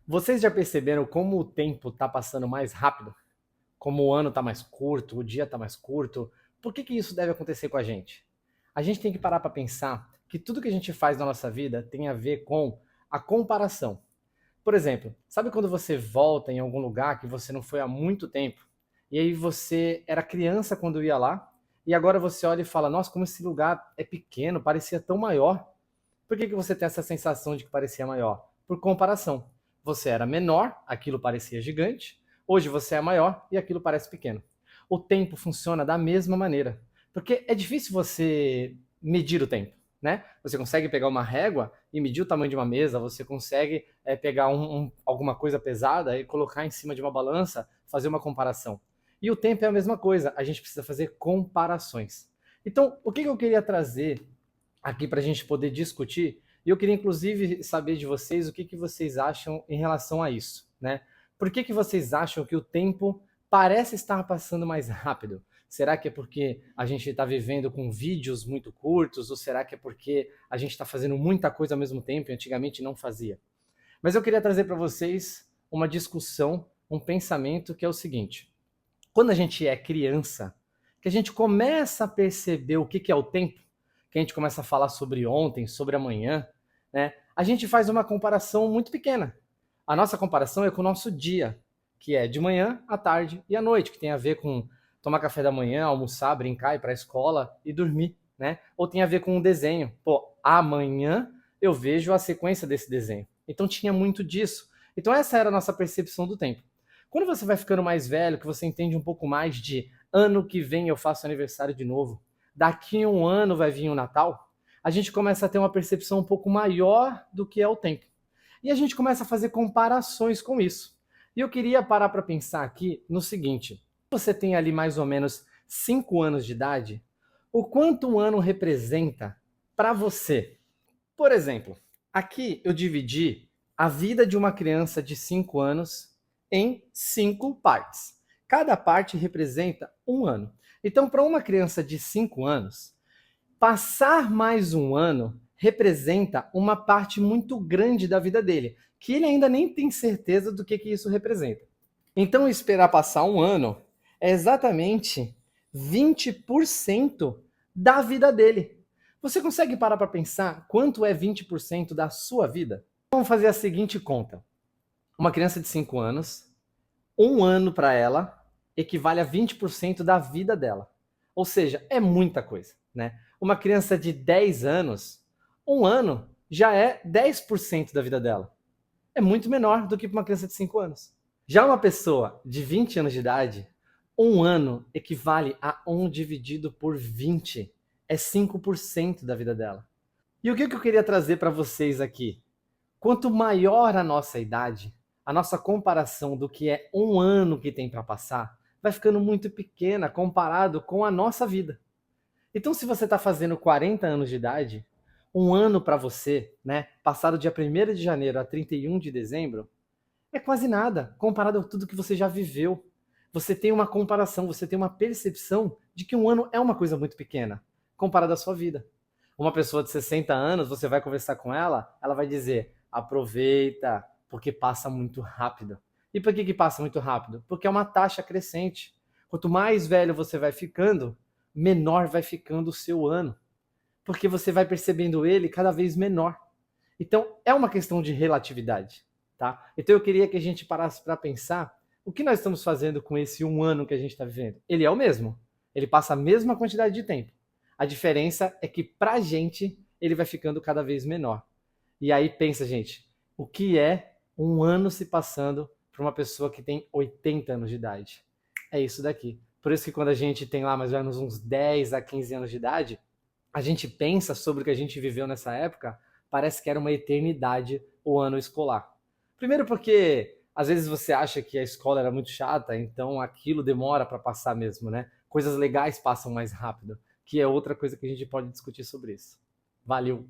Vocês já perceberam como o tempo está passando mais rápido? Como o ano está mais curto, o dia está mais curto? Por que que isso deve acontecer com a gente? A gente tem que parar para pensar que tudo que a gente faz na nossa vida tem a ver com a comparação. Por exemplo, sabe quando você volta em algum lugar que você não foi há muito tempo? E aí você era criança quando ia lá, e agora você olha e fala: Nossa, como esse lugar é pequeno, parecia tão maior. Por que que você tem essa sensação de que parecia maior? Por comparação. Você era menor, aquilo parecia gigante. Hoje você é maior e aquilo parece pequeno. O tempo funciona da mesma maneira. Porque é difícil você medir o tempo, né? Você consegue pegar uma régua e medir o tamanho de uma mesa, você consegue pegar alguma coisa pesada e colocar em cima de uma balança, fazer uma comparação. E o tempo é a mesma coisa, a gente precisa fazer comparações. Então, o que eu queria trazer aqui para a gente poder discutir. E eu queria, inclusive, saber de vocês o que, que vocês acham em relação a isso, né? Por que, que vocês acham que o tempo parece estar passando mais rápido? Será que é porque a gente está vivendo com vídeos muito curtos? Ou será que é porque a gente está fazendo muita coisa ao mesmo tempo e antigamente não fazia? Mas eu queria trazer para vocês uma discussão, um pensamento que é o seguinte: quando a gente é criança, que a gente começa a perceber o que que é o tempo, que a gente começa a falar sobre ontem, sobre amanhã, né? A gente faz uma comparação muito pequena. A nossa comparação é com o nosso dia, que é de manhã, à tarde e à noite, que tem a ver com tomar café da manhã, almoçar, brincar, ir para a escola e dormir, né? Ou tem a ver com um desenho. Pô, amanhã eu vejo a sequência desse desenho. Então tinha muito disso. Então essa era a nossa percepção do tempo. Quando você vai ficando mais velho, que você entende um pouco mais de ano que vem eu faço aniversário de novo, daqui a um ano vai vir o Natal, a gente começa a ter uma percepção um pouco maior do que é o tempo. E a gente começa a fazer comparações com isso. E eu queria parar para pensar aqui no seguinte: você tem ali mais ou menos 5 anos de idade, o quanto um ano representa para você? Por exemplo, aqui eu dividi a vida de uma criança de 5 anos em 5 partes. Cada parte representa um ano. Então, para uma criança de 5 anos, passar mais um ano representa uma parte muito grande da vida dele, que ele ainda nem tem certeza do que isso representa. Então, esperar passar um ano é exatamente 20% da vida dele. Você consegue parar para pensar quanto é 20% da sua vida? Vamos fazer a seguinte conta. Uma criança de 5 anos, um ano para ela equivale a 20% da vida dela. Ou seja, é muita coisa, né? Uma criança de 10 anos, um ano já é 10% da vida dela. É muito menor do que para uma criança de 5 anos. Já uma pessoa de 20 anos de idade, um ano equivale a 1 dividido por 20. É 5% da vida dela. E o que eu queria trazer para vocês aqui? Quanto maior a nossa idade, a nossa comparação do que é um ano que tem para passar vai ficando muito pequena comparado com a nossa vida. Então, se você está fazendo 40 anos de idade, um ano para você, né, passar do dia 1º de janeiro a 31 de dezembro, é quase nada comparado a tudo que você já viveu. Você tem uma comparação, você tem uma percepção de que um ano é uma coisa muito pequena comparado à sua vida. Uma pessoa de 60 anos, você vai conversar com ela, ela vai dizer: aproveita, porque passa muito rápido. E por que passa muito rápido? Porque é uma taxa crescente. Quanto mais velho você vai ficando, menor vai ficando o seu ano. Porque você vai percebendo ele cada vez menor. Então, é uma questão de relatividade, tá? Então, eu queria que a gente parasse para pensar o que nós estamos fazendo com esse um ano que a gente está vivendo. Ele é o mesmo. Ele passa a mesma quantidade de tempo. A diferença é que, para a gente, ele vai ficando cada vez menor. E aí, pensa, gente, o que é um ano se passando para uma pessoa que tem 80 anos de idade? É isso daqui. Por isso que quando a gente tem lá mais ou menos uns 10 a 15 anos de idade, a gente pensa sobre o que a gente viveu nessa época, parece que era uma eternidade o ano escolar. Primeiro porque às vezes você acha que a escola era muito chata, então aquilo demora para passar mesmo, né? Coisas legais passam mais rápido, que é outra coisa que a gente pode discutir sobre isso. Valeu!